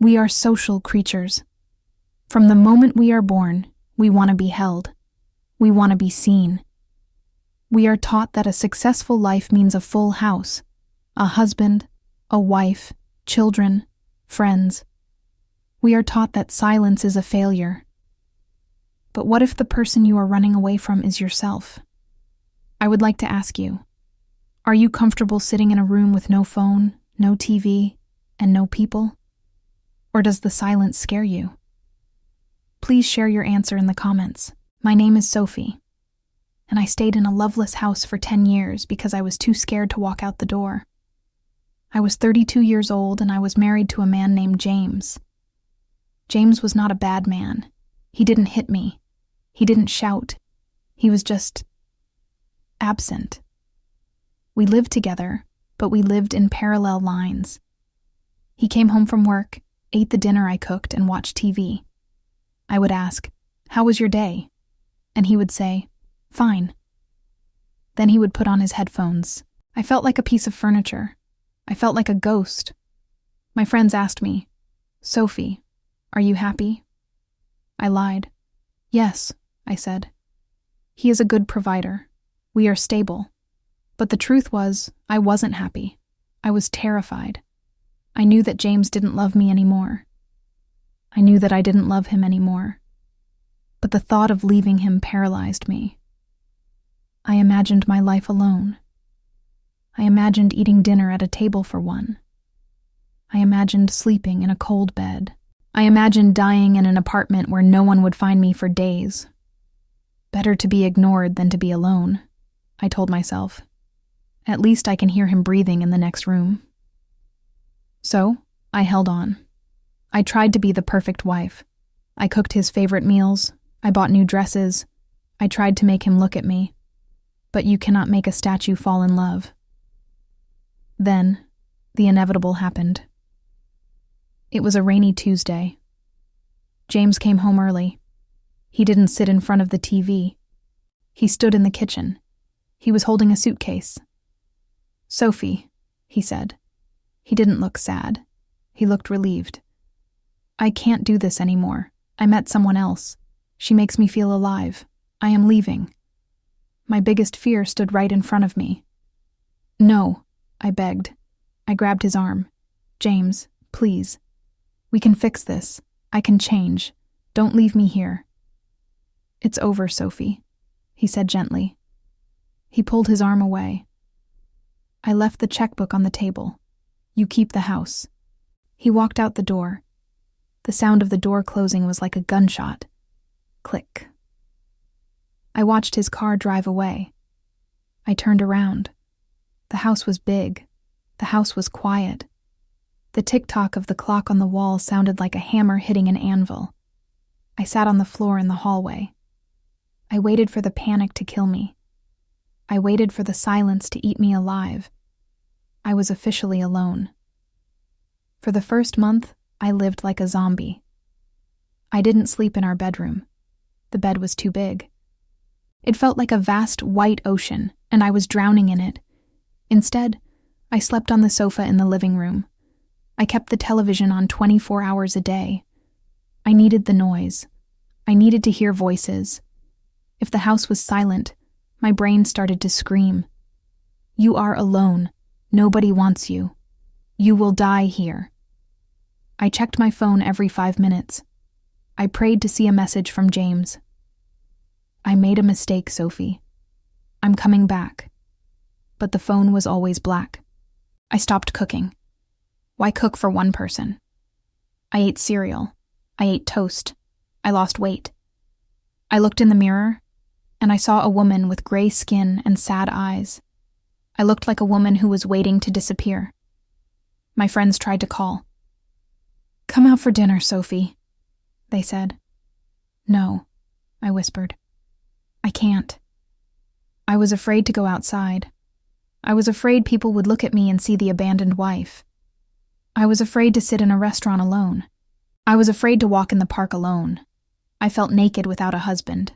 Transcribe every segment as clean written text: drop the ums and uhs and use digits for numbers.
We are social creatures. From the moment we are born, we want to be held. We want to be seen. We are taught that a successful life means a full house, a husband, a wife, children, friends. We are taught that silence is a failure. But what if the person you are running away from is yourself? I would like to ask you, are you comfortable sitting in a room with no phone, no TV, and no people? Or does the silence scare you? Please share your answer in the comments. My name is Sophie, and I stayed in a loveless house for 10 years because I was too scared to walk out the door. I was 32 years old and I was married to a man named James. James was not a bad man. He didn't hit me. He didn't shout. He was just absent. We lived together, but we lived in parallel lines. He came home from work, ate the dinner I cooked, and watched TV. I would ask, "How was your day?" And he would say, "Fine." Then he would put on his headphones. I felt like a piece of furniture. I felt like a ghost. My friends asked me, "Sophie, are you happy?" I lied. "Yes," I said. "He is a good provider. We are stable." But the truth was, I wasn't happy. I was terrified. I knew that James didn't love me anymore. I knew that I didn't love him anymore. But the thought of leaving him paralyzed me. I imagined my life alone. I imagined eating dinner at a table for one. I imagined sleeping in a cold bed. I imagined dying in an apartment where no one would find me for days. Better to be ignored than to be alone, I told myself. At least I can hear him breathing in the next room. So, I held on. I tried to be the perfect wife. I cooked his favorite meals. I bought new dresses. I tried to make him look at me. But you cannot make a statue fall in love. Then, the inevitable happened. It was a rainy Tuesday. James came home early. He didn't sit in front of the TV. He stood in the kitchen. He was holding a suitcase. "Sophie," he said. He didn't look sad. He looked relieved. "I can't do this anymore. I met someone else. She makes me feel alive. I am leaving." My biggest fear stood right in front of me. "No," I begged. I grabbed his arm. "James, please. We can fix this. I can change. Don't leave me here." "It's over, Sophie," he said gently. He pulled his arm away. "I left the checkbook on the table. You keep the house." He walked out the door. The sound of the door closing was like a gunshot. Click. I watched his car drive away. I turned around. The house was big. The house was quiet. The tick-tock of the clock on the wall sounded like a hammer hitting an anvil. I sat on the floor in the hallway. I waited for the panic to kill me. I waited for the silence to eat me alive. I was officially alone. For the first month, I lived like a zombie. I didn't sleep in our bedroom. The bed was too big. It felt like a vast white ocean, and I was drowning in it. Instead, I slept on the sofa in the living room. I kept the television on 24 hours a day. I needed the noise. I needed to hear voices. If the house was silent, my brain started to scream. "You are alone. Nobody wants you. You will die here." I checked my phone every 5 minutes. I prayed to see a message from James. "I made a mistake, Sophie. I'm coming back." But the phone was always black. I stopped cooking. Why cook for one person? I ate cereal. I ate toast. I lost weight. I looked in the mirror, and I saw a woman with gray skin and sad eyes. I looked like a woman who was waiting to disappear. My friends tried to call. "Come out for dinner, Sophie," they said. "No," I whispered. "I can't." I was afraid to go outside. I was afraid people would look at me and see the abandoned wife. I was afraid to sit in a restaurant alone. I was afraid to walk in the park alone. I felt naked without a husband.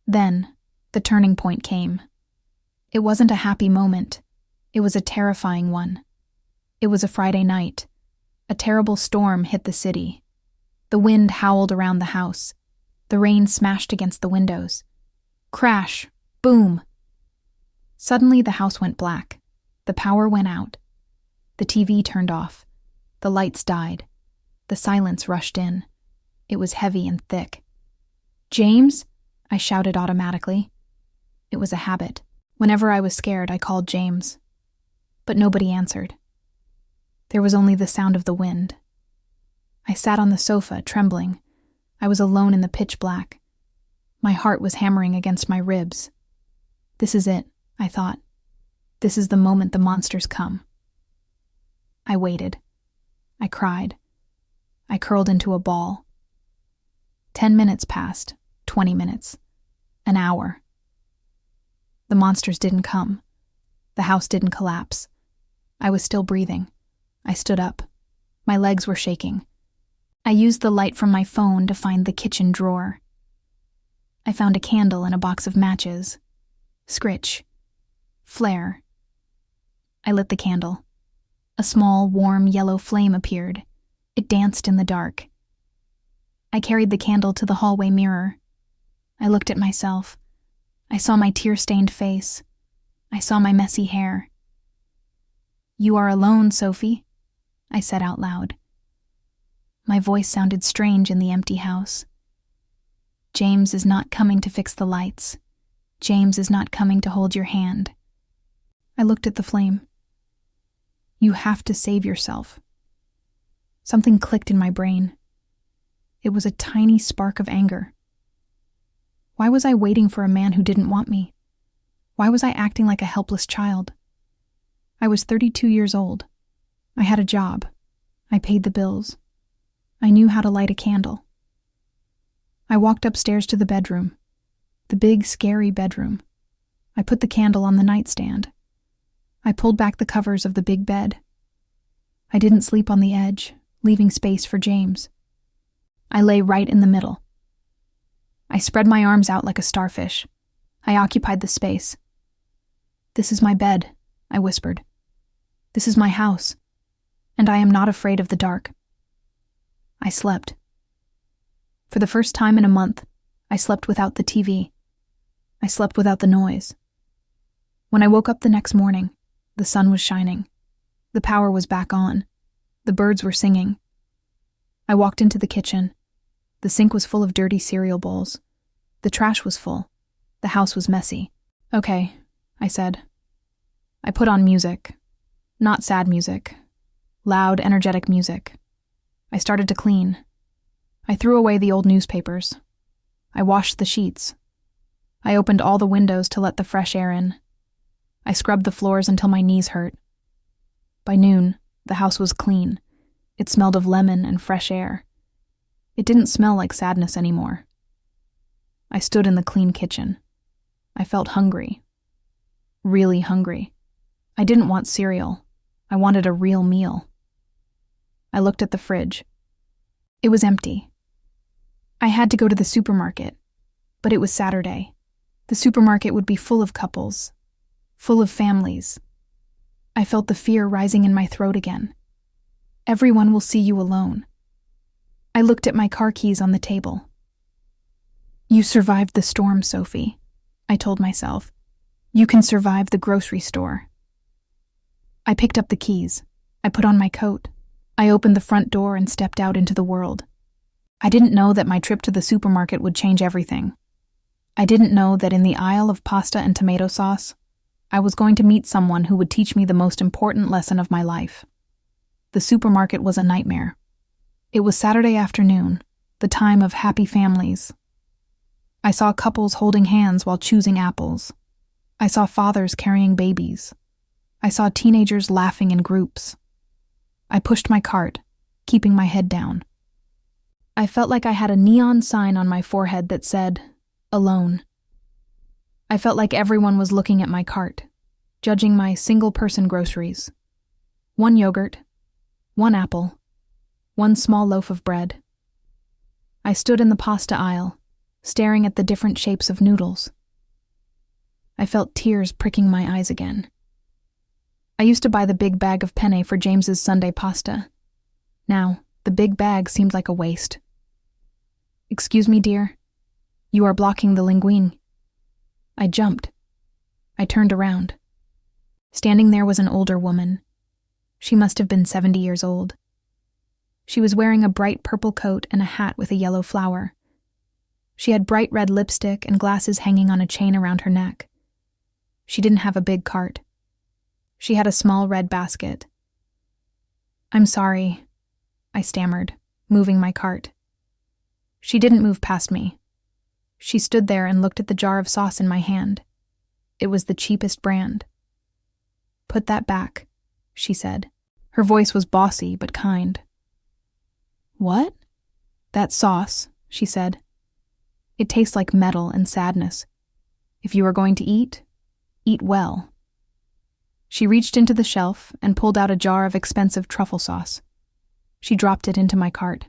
Then, the turning point came. It wasn't a happy moment. It was a terrifying one. It was a Friday night. A terrible storm hit the city. The wind howled around the house. The rain smashed against the windows. Crash! Boom! Suddenly the house went black. The power went out. The TV turned off. The lights died. The silence rushed in. It was heavy and thick. "James?" I shouted automatically. It was a habit. Whenever I was scared, I called James. But nobody answered. There was only the sound of the wind. I sat on the sofa, trembling. I was alone in the pitch black. My heart was hammering against my ribs. This is it, I thought. This is the moment the monsters come. I waited. I cried. I curled into a ball. 10 minutes passed, 20 minutes, an hour. The monsters didn't come. The house didn't collapse. I was still breathing. I stood up. My legs were shaking. I used the light from my phone to find the kitchen drawer. I found a candle and a box of matches. Scritch. Flare. I lit the candle. A small, warm, yellow flame appeared. It danced in the dark. I carried the candle to the hallway mirror. I looked at myself. I saw my tear-stained face. I saw my messy hair. "You are alone, Sophie," I said out loud. My voice sounded strange in the empty house. "James is not coming to fix the lights. James is not coming to hold your hand." I looked at the flame. "You have to save yourself." Something clicked in my brain. It was a tiny spark of anger. Why was I waiting for a man who didn't want me? Why was I acting like a helpless child? I was 32 years old. I had a job. I paid the bills. I knew how to light a candle. I walked upstairs to the bedroom. The big, scary bedroom. I put the candle on the nightstand. I pulled back the covers of the big bed. I didn't sleep on the edge, leaving space for James. I lay right in the middle. I spread my arms out like a starfish. I occupied the space. "This is my bed," I whispered. "This is my house, and I am not afraid of the dark." I slept. For the first time in a month, I slept without the TV. I slept without the noise. When I woke up the next morning, the sun was shining. The power was back on. The birds were singing. I walked into the kitchen. The sink was full of dirty cereal bowls. The trash was full. The house was messy. "Okay," I said. I put on music. Not sad music. Loud, energetic music. I started to clean. I threw away the old newspapers. I washed the sheets. I opened all the windows to let the fresh air in. I scrubbed the floors until my knees hurt. By noon, the house was clean. It smelled of lemon and fresh air. It didn't smell like sadness anymore. I stood in the clean kitchen. I felt hungry. Really hungry. I didn't want cereal. I wanted a real meal. I looked at the fridge. It was empty. I had to go to the supermarket, but it was Saturday. The supermarket would be full of couples, full of families. I felt the fear rising in my throat again. Everyone will see you alone. I looked at my car keys on the table. "You survived the storm, Sophie," I told myself. "You can survive the grocery store." I picked up the keys. I put on my coat. I opened the front door and stepped out into the world. I didn't know that my trip to the supermarket would change everything. I didn't know that in the aisle of pasta and tomato sauce, I was going to meet someone who would teach me the most important lesson of my life. The supermarket was a nightmare. It was Saturday afternoon, the time of happy families. I saw couples holding hands while choosing apples. I saw fathers carrying babies. I saw teenagers laughing in groups. I pushed my cart, keeping my head down. I felt like I had a neon sign on my forehead that said, "Alone." I felt like everyone was looking at my cart, judging my single-person groceries. 1 yogurt, 1 apple, 1 small loaf of bread. I stood in the pasta aisle, staring at the different shapes of noodles. I felt tears pricking my eyes again. I used to buy the big bag of penne for James's Sunday pasta. Now, the big bag seemed like a waste. "Excuse me, dear. You are blocking the linguine." I jumped. I turned around. Standing there was an older woman. She must have been 70 years old. She was wearing a bright purple coat and a hat with a yellow flower. She had bright red lipstick and glasses hanging on a chain around her neck. She didn't have a big cart. She had a small red basket. "I'm sorry," I stammered, moving my cart. She didn't move past me. She stood there and looked at the jar of sauce in my hand. It was the cheapest brand. "Put that back," she said. Her voice was bossy but kind. "What?" "That sauce," she said. "It tastes like metal and sadness. If you are going to eat, eat well." She reached into the shelf and pulled out a jar of expensive truffle sauce. She dropped it into my cart.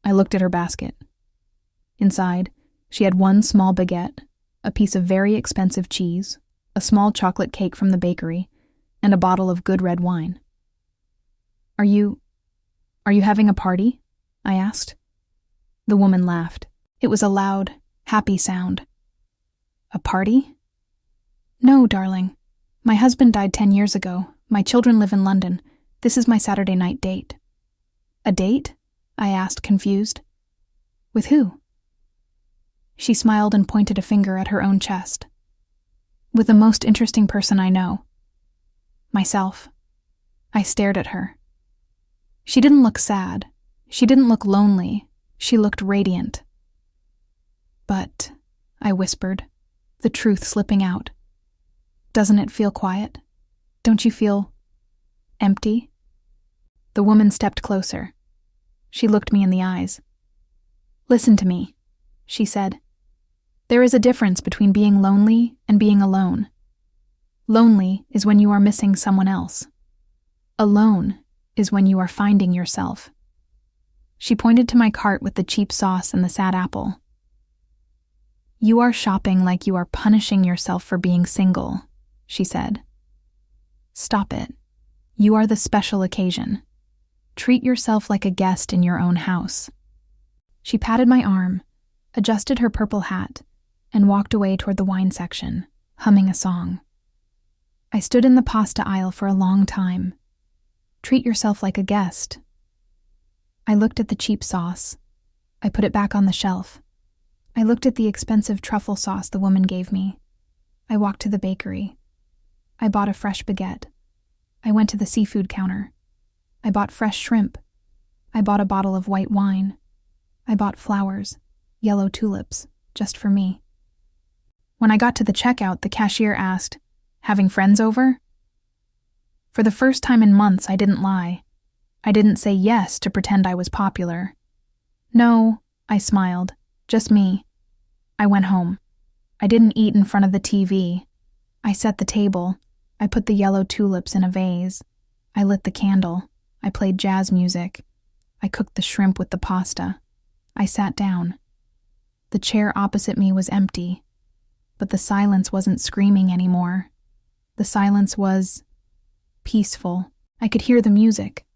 I looked at her basket. Inside, she had one small baguette, a piece of very expensive cheese, a small chocolate cake from the bakery, and a bottle of good red wine. Are you having a party?" I asked. The woman laughed. It was a loud, happy sound. "A party?" "No, darling. My husband died 10 years ago. My children live in London. This is my Saturday night date." "A date?" I asked, confused. "With who?" She smiled and pointed a finger at her own chest. "With the most interesting person I know. Myself." I stared at her. She didn't look sad. She didn't look lonely. She looked radiant. "But," I whispered, the truth slipping out, "doesn't it feel quiet? Don't you feel empty?" The woman stepped closer. She looked me in the eyes. "Listen to me," she said. "There is a difference between being lonely and being alone. Lonely is when you are missing someone else. Alone is when you are finding yourself." She pointed to my cart with the cheap sauce and the sad apple. "You are shopping like you are punishing yourself for being single," she said. "Stop it. You are the special occasion. Treat yourself like a guest in your own house." She patted my arm, adjusted her purple hat, and walked away toward the wine section, humming a song. I stood in the pasta aisle for a long time. Treat yourself like a guest. I looked at the cheap sauce. I put it back on the shelf. I looked at the expensive truffle sauce the woman gave me. I walked to the bakery. I bought a fresh baguette. I went to the seafood counter. I bought fresh shrimp. I bought a bottle of white wine. I bought flowers, yellow tulips, just for me. When I got to the checkout, the cashier asked, "Having friends over?" For the first time in months, I didn't lie. I didn't say yes to pretend I was popular. "No," I smiled, "just me." I went home. I didn't eat in front of the TV. I set the table. I put the yellow tulips in a vase. I lit the candle. I played jazz music. I cooked the shrimp with the pasta. I sat down. The chair opposite me was empty, but the silence wasn't screaming anymore. The silence was peaceful. I could hear the music.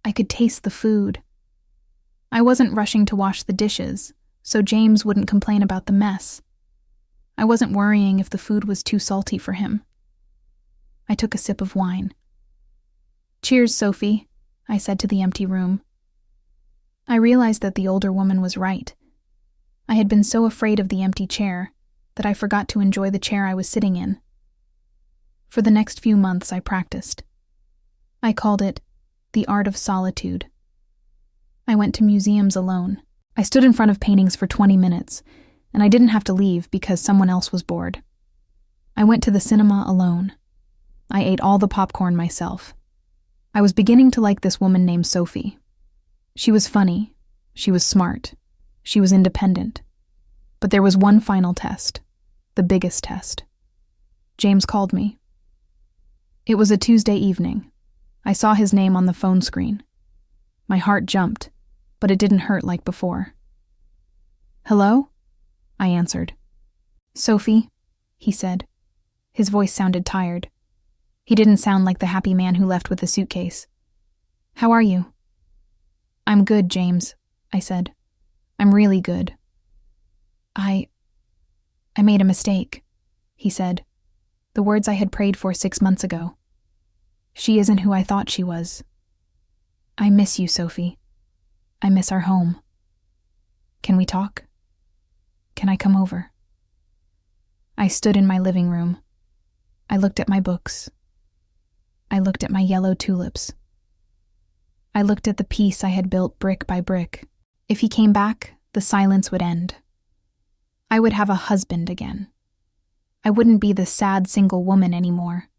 I could taste the food. I wasn't rushing to wash the dishes, so James wouldn't complain about the mess. I wasn't worrying if the food was too salty for him. I took a sip of wine. "Cheers, Sophie," I said to the empty room. I realized that the older woman was right. I had been so afraid of the empty chair that I forgot to enjoy the chair I was sitting in. For the next few months, I practiced. I called it the art of solitude. I went to museums alone. I stood in front of paintings for 20 minutes, and I didn't have to leave because someone else was bored. I went to the cinema alone. I ate all the popcorn myself. I was beginning to like this woman named Sophie. She was funny. She was smart. She was independent. But there was one final test, the biggest test. James called me. It was a Tuesday evening. I saw his name on the phone screen. My heart jumped, but it didn't hurt like before. "Hello?" I answered. "Sophie," he said. His voice sounded tired. He didn't sound like the happy man who left with the suitcase. "How are you?" I'm good, James, I said. I'm really good. I made a mistake, he said. The words I had prayed for 6 months ago. She isn't who I thought she was. I miss you, Sophie. I miss our home. Can we talk? Can I come over? I stood in my living room. I looked at my books. I looked at my yellow tulips. I looked at the peace I had built brick by brick. If he came back, the silence would end. I would have a husband again. I wouldn't be the sad single woman anymore.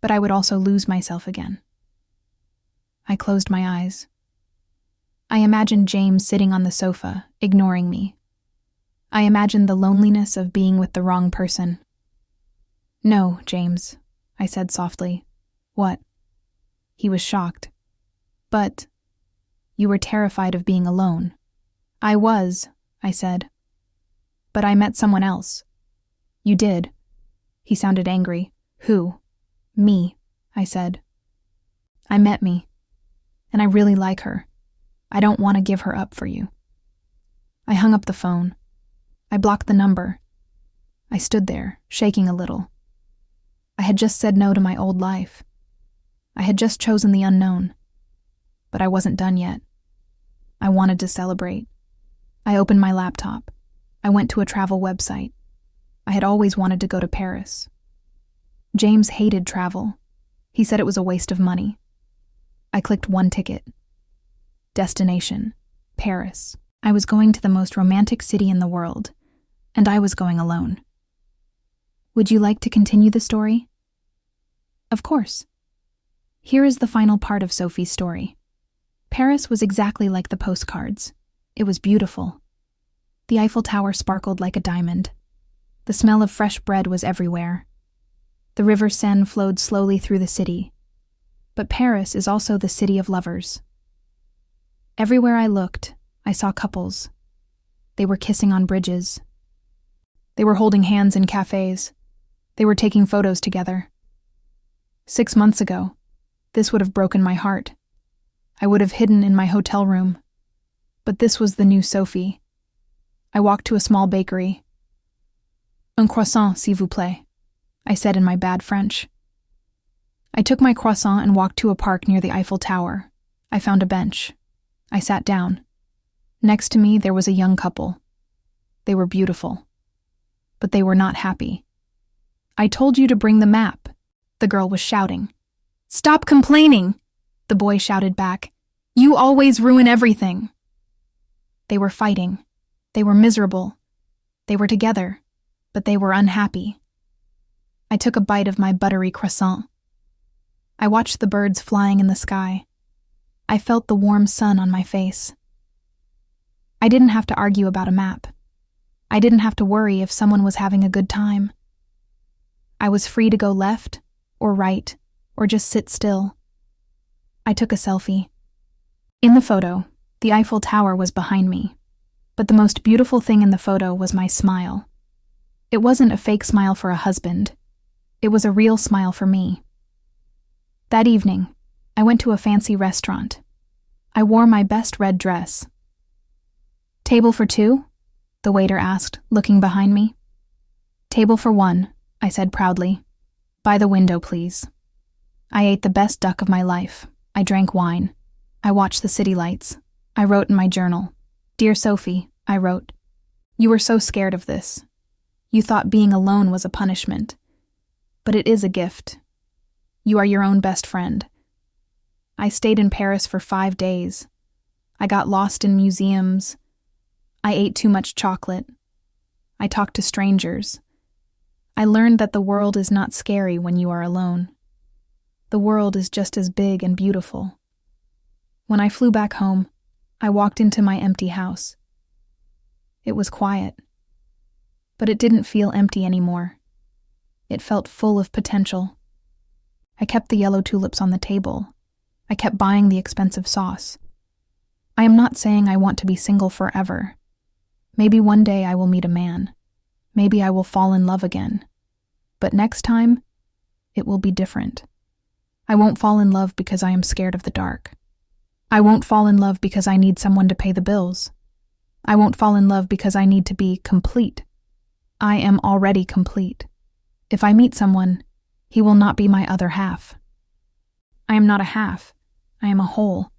But I would also lose myself again. I closed my eyes. I imagined James sitting on the sofa, ignoring me. I imagined the loneliness of being with the wrong person. No, James, I said softly. What? He was shocked. But you were terrified of being alone. I was, I said. But I met someone else. You did. He sounded angry. Who? Me, I said. I met me. And I really like her. I don't want to give her up for you. I hung up the phone. I blocked the number. I stood there, shaking a little. I had just said no to my old life. I had just chosen the unknown. But I wasn't done yet. I wanted to celebrate. I opened my laptop. I went to a travel website. I had always wanted to go to Paris. James hated travel. He said it was a waste of money. I clicked one ticket. Destination, Paris. I was going to the most romantic city in the world, and I was going alone. Would you like to continue the story? Of course. Here is the final part of Sophie's story. Paris was exactly like the postcards. It was beautiful. The Eiffel Tower sparkled like a diamond. The smell of fresh bread was everywhere. The river Seine flowed slowly through the city. But Paris is also the city of lovers. Everywhere I looked, I saw couples. They were kissing on bridges. They were holding hands in cafes. They were taking photos together. 6 months ago, this would have broken my heart. I would have hidden in my hotel room. But this was the new Sophie. I walked to a small bakery. Un croissant, s'il vous plaît, I said in my bad French. I took my croissant and walked to a park near the Eiffel Tower. I found a bench. I sat down. Next to me, there was a young couple. They were beautiful. But they were not happy. I told you to bring the map, the girl was shouting. Stop complaining, the boy shouted back. You always ruin everything. They were fighting. They were miserable. They were together, but they were unhappy. I took a bite of my buttery croissant. I watched the birds flying in the sky. I felt the warm sun on my face. I didn't have to argue about a map. I didn't have to worry if someone was having a good time. I was free to go left or right or just sit still. I took a selfie. In the photo, the Eiffel Tower was behind me, but the most beautiful thing in the photo was my smile. It wasn't a fake smile for a husband. It was a real smile for me. That evening, I went to a fancy restaurant. I wore my best red dress. Table for two? The waiter asked, looking behind me. Table for one, I said proudly. By the window, please. I ate the best duck of my life. I drank wine. I watched the city lights. I wrote in my journal. Dear Sophie, I wrote, you were so scared of this. You thought being alone was a punishment. But it is a gift. You are your own best friend. I stayed in Paris for 5 days. I got lost in museums. I ate too much chocolate. I talked to strangers. I learned that the world is not scary when you are alone. The world is just as big and beautiful. When I flew back home, I walked into my empty house. It was quiet. But it didn't feel empty anymore. It felt full of potential. I kept the yellow tulips on the table. I kept buying the expensive sauce. I am not saying I want to be single forever. Maybe one day I will meet a man. Maybe I will fall in love again. But next time, it will be different. I won't fall in love because I am scared of the dark. I won't fall in love because I need someone to pay the bills. I won't fall in love because I need to be complete. I am already complete. If I meet someone, he will not be my other half. I am not a half. I am a whole.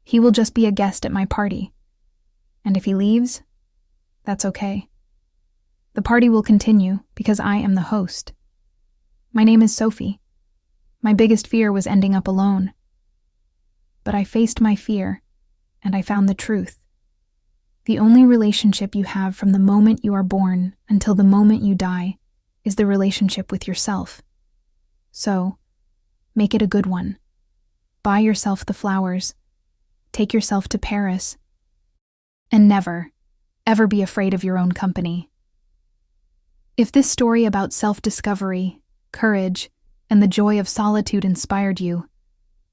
He will just be a guest at my party. And if he leaves, that's okay. The party will continue because I am the host. My name is Sophie. My biggest fear was ending up alone. But I faced my fear, and I found the truth. The only relationship you have from the moment you are born until the moment you die is the relationship with yourself. So, make it a good one. Buy yourself the flowers. Take yourself to Paris. And never, ever be afraid of your own company. If this story about self-discovery, courage, and the joy of solitude inspired you,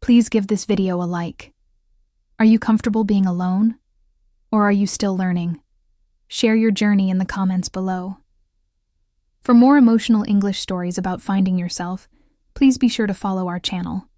please give this video a like. Are you comfortable being alone? Or are you still learning? Share your journey in the comments below. For more emotional English stories about finding yourself, please be sure to follow our channel.